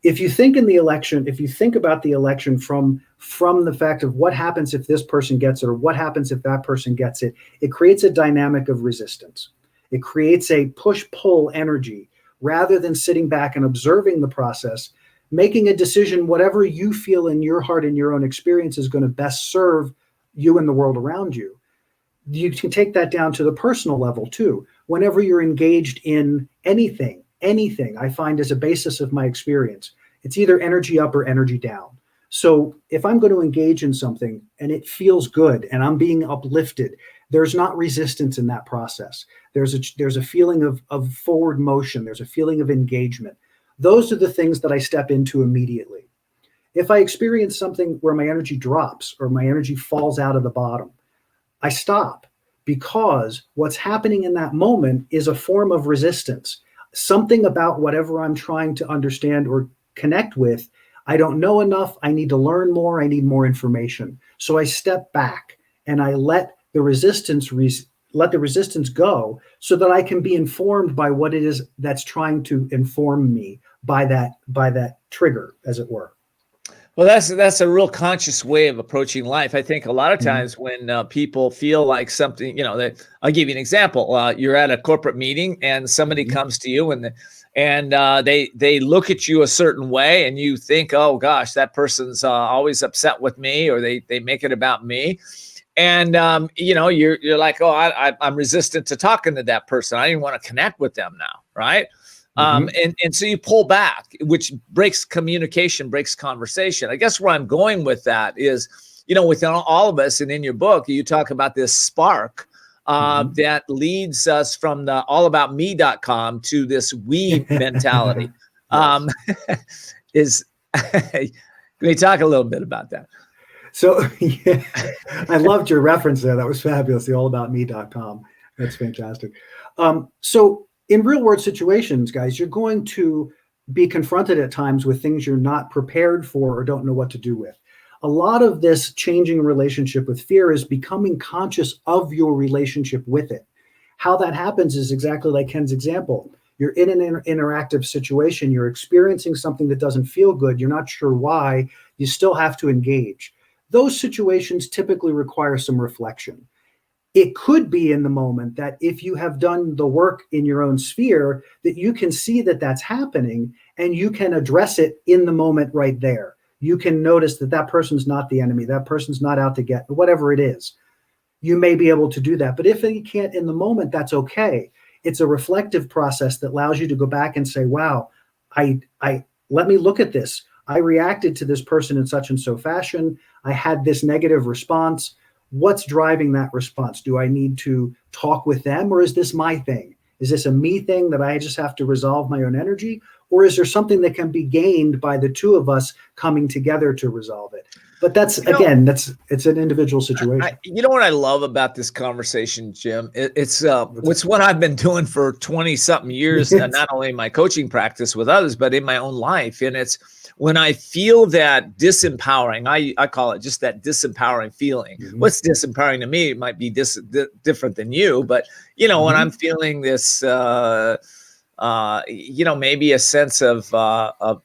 If you think about the election from the fact of what happens if this person gets it or what happens if that person gets it, it creates a dynamic of resistance. It creates a push-pull energy rather than sitting back and observing the process, making a decision, whatever you feel in your heart and your own experience is going to best serve you and the world around you. You can take that down to the personal level too. Whenever you're engaged in anything I find as a basis of my experience, it's either energy up or energy down. So if I'm going to engage in something and it feels good and I'm being uplifted, there's not resistance in that process. There's a feeling of forward motion. There's a feeling of engagement. Those are the things that I step into immediately. If I experience something where my energy drops or my energy falls out of the bottom, I stop, because what's happening in that moment is a form of resistance. Something about whatever I'm trying to understand or connect with, I don't know enough. I need to learn more. I need more information. So I step back and I let the resistance go, so that I can be informed by what it is that's trying to inform me by that trigger, as it were. Well, that's a real conscious way of approaching life. I think a lot of times when people feel like something, I'll give you an example. You're at a corporate meeting and somebody comes to you and they look at you a certain way, and you think, oh gosh, that person's always upset with me, or they make it about me. And, you're like, oh, I'm resistant to talking to that person. I don't want to connect with them now. Right. And so you pull back, which breaks communication, breaks conversation. I guess where I'm going with that is, within all of us, and in your book, you talk about this spark that leads us from the allaboutme.com to this we mentality. Can you talk a little bit about that? So yeah, I loved your reference there. That was fabulous. The allaboutme.com. That's fantastic. So in real world situations, guys, you're going to be confronted at times with things you're not prepared for or don't know what to do with. A lot of this changing relationship with fear is becoming conscious of your relationship with it. How that happens is exactly like Ken's example. You're in an interactive situation. You're experiencing something that doesn't feel good. You're not sure why. You still have to engage. Those situations typically require some reflection. It could be in the moment that if you have done the work in your own sphere, that you can see that that's happening and you can address it in the moment right there. You can notice that that person's not the enemy. That person's not out to get, whatever it is. You may be able to do that. But if you can't in the moment, that's okay. It's a reflective process that allows you to go back and say, wow, let me look at this. I reacted to this person in such and so fashion. I had this negative response. What's driving that response? Do I need to talk with them, or is this my thing? Is this a me thing that I just have to resolve my own energy? Or is there something that can be gained by the two of us coming together to resolve it? But that's, it's an individual situation. You know what I love about this conversation, Jim? It's what I've been doing for 20 something years, not only in my coaching practice with others, but in my own life. And it's when I feel that disempowering, I call it just that disempowering feeling. Mm-hmm. What's disempowering to me might be different than you, but when I'm feeling this, maybe a sense of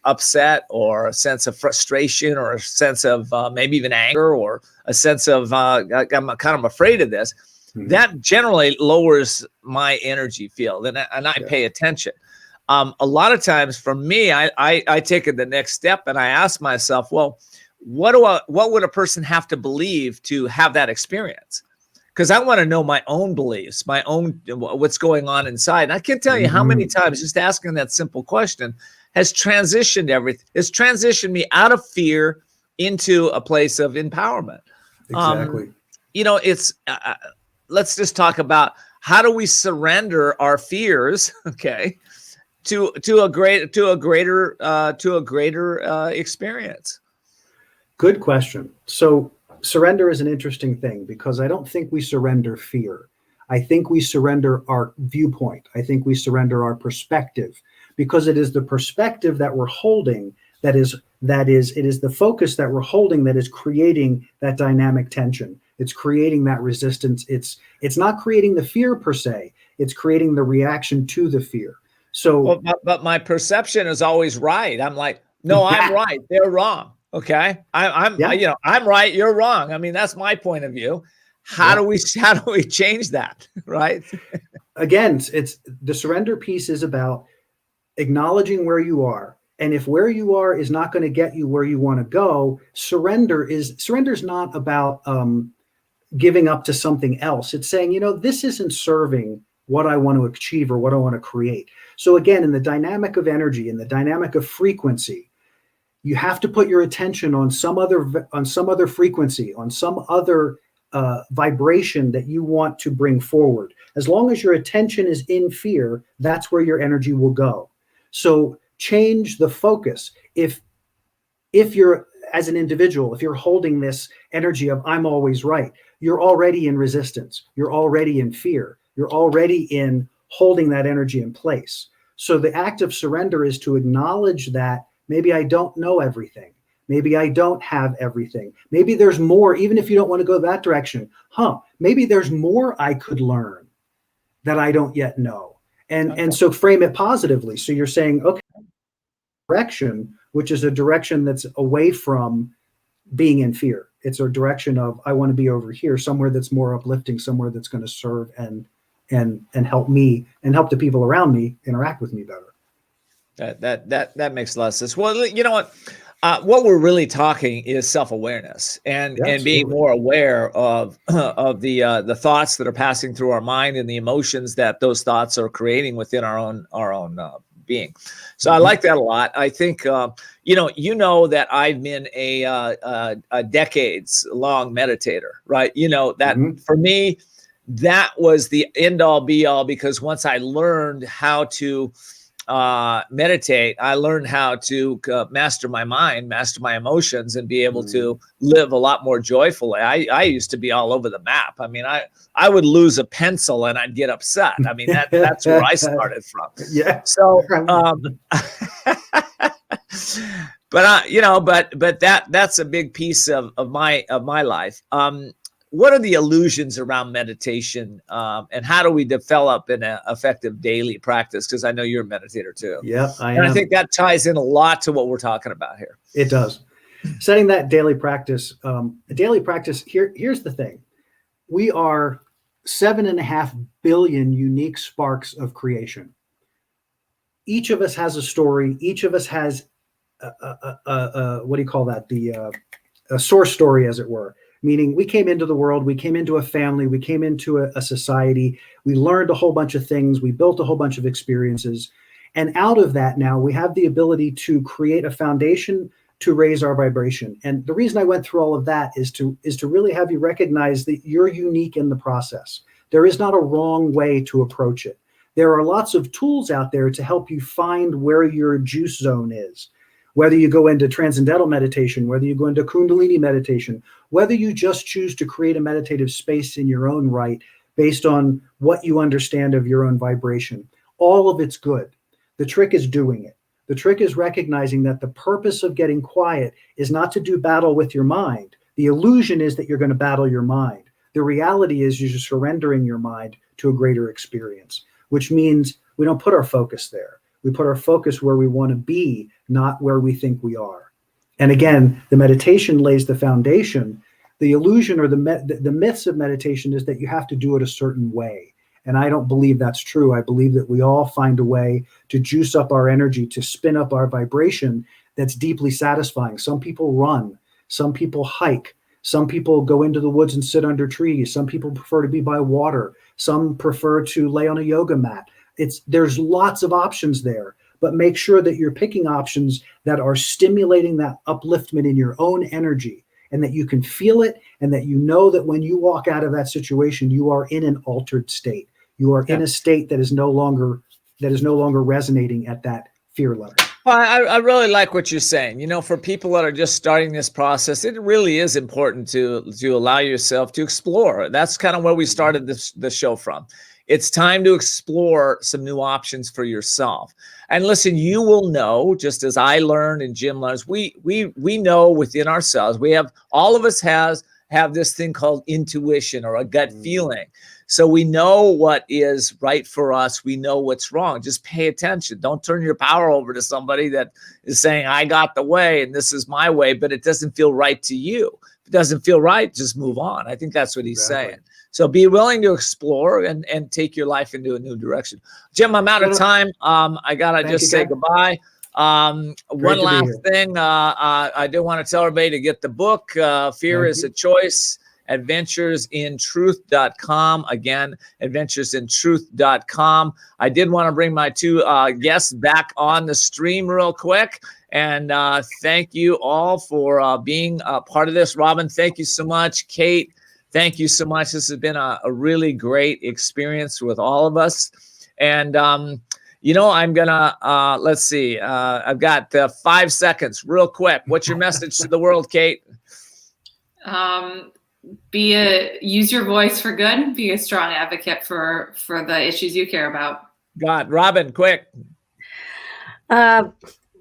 upset, or a sense of frustration, or a sense of maybe even anger, or a sense of I'm kind of afraid of this. Mm-hmm. That generally lowers my energy field, and I pay attention. A lot of times for me, I take it the next step and I ask myself, well, what would a person have to believe to have that experience? Because I want to know my own beliefs, my own, what's going on inside. And I can't tell you how many times just asking that simple question has transitioned everything. It's transitioned me out of fear into a place of empowerment. Exactly. It's let's just talk about how do we surrender our fears, okay, to a greater experience. Good question. So surrender is an interesting thing, because I don't think we surrender fear. I think we surrender our viewpoint. I think we surrender our perspective, because it is the perspective that we're holding it is the focus that we're holding that is creating that dynamic tension. It's creating that resistance. It's not creating the fear per se. It's creating the reaction to the fear. So, but my perception is always right. I'm like, no, I'm right. They're wrong. Okay, I'm right. You're wrong. I mean, that's my point of view. How do we change that? Right. Again, it's the surrender piece is about acknowledging where you are. And if where you are is not going to get you where you want to go, surrender is not about giving up to something else. It's saying, this isn't serving what I want to achieve or what I want to create. So again, in the dynamic of energy, in the dynamic of frequency, you have to put your attention on some other frequency, on some other vibration that you want to bring forward. As long as your attention is in fear, that's where your energy will go. So change the focus. If you're, as an individual, if you're holding this energy of I'm always right, you're already in resistance. You're already in fear. You're already in holding that energy in place. So the act of surrender is to acknowledge that maybe I don't know everything. Maybe I don't have everything. Maybe there's more, even if you don't want to go that direction. Maybe there's more I could learn that I don't yet know. And so frame it positively. So you're saying, okay, direction, which is a direction that's away from being in fear. It's a direction of, I want to be over here, somewhere that's more uplifting, somewhere that's going to serve and help me and help the people around me interact with me better. That makes a lot of sense. Well, you know what we're really talking is self-awareness and being more aware of the thoughts that are passing through our mind and the emotions that those thoughts are creating within our own being. So I like that a lot. I think that I've been a decades long meditator, right? That for me, that was the end all be all, because once I learned how to meditate, I learned how to master my mind, master my emotions, and be able to live a lot more joyfully. I used to be all over the map. I mean, I would lose a pencil and I'd get upset. I mean, that's where I started from. Yeah. So, but that's a big piece of my life. What are the illusions around meditation, and how do we develop an effective daily practice? Because I know you're a meditator too. Yeah, I think that ties in a lot to what we're talking about here. It does. Setting that daily practice. Here's the thing: we are 7.5 billion unique sparks of creation. Each of us has a story. Each of us has what do you call that? A source story, as it were. Meaning we came into the world, we came into a family, we came into a society, we learned a whole bunch of things, we built a whole bunch of experiences. And out of that now, we have the ability to create a foundation to raise our vibration. And the reason I went through all of that is to really have you recognize that you're unique in the process. There is not a wrong way to approach it. There are lots of tools out there to help you find where your juice zone is. Whether you go into transcendental meditation, whether you go into Kundalini meditation, whether you just choose to create a meditative space in your own right based on what you understand of your own vibration, all of it's good. The trick is doing it. The trick is recognizing that the purpose of getting quiet is not to do battle with your mind. The illusion is that you're going to battle your mind. The reality is you're surrendering your mind to a greater experience, which means we don't put our focus there. We put our focus where we want to be, not where we think we are. And again, the meditation lays the foundation. The illusion or the myths of meditation is that you have to do it a certain way. And I don't believe that's true. I believe that we all find a way to juice up our energy, to spin up our vibration that's deeply satisfying. Some people run, some people hike, some people go into the woods and sit under trees. Some people prefer to be by water. Some prefer to lay on a yoga mat. There's lots of options there, but make sure that you're picking options that are stimulating that upliftment in your own energy, and that you can feel it, and that you know that when you walk out of that situation, you are in an altered state. You are in a state that is no longer resonating at that fear level. Well, I really like what you're saying. You know, for people that are just starting this process, it really is important to allow yourself to explore. That's kind of where we started the show from. It's time to explore some new options for yourself. And listen, you will know, just as I learned and Jim learns, we know within ourselves, all of us have this thing called intuition or a gut feeling. So we know what is right for us. We know what's wrong. Just pay attention. Don't turn your power over to somebody that is saying, I got the way and this is my way, but it doesn't feel right to you. If it doesn't feel right, just move on. I think that's what he's saying. So be willing to explore and take your life into a new direction. Jim, I'm out of time. I got to just say goodbye. One last thing. I do want to tell everybody to get the book, Fear is a Choice, adventuresintruth.com. Again, adventuresintruth.com. I did want to bring my two guests back on the stream real quick. And thank you all for being a part of this. Robin, thank you so much. Kate, thank you so much. This has been a really great experience with all of us. And, I'm going to, let's see. I've got 5 seconds real quick. What's your message to the world, Kate? Use your voice for good. Be a strong advocate for the issues you care about. God, Robin, quick.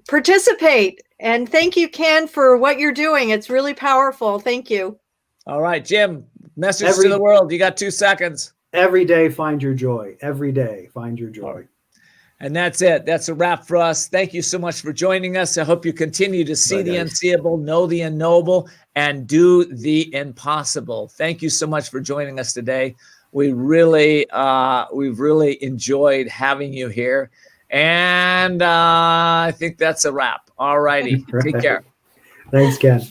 Participate. And thank you, Ken, for what you're doing. It's really powerful. Thank you. All right, Jim, message to the world. You got 2 seconds. Every day, find your joy. Every day, find your joy. And that's it. That's a wrap for us. Thank you so much for joining us. I hope you continue to see the unseeable, know the unknowable, and do the impossible. Thank you so much for joining us today. We've really enjoyed having you here. And I think that's a wrap. All righty. Take care. Thanks, Ken.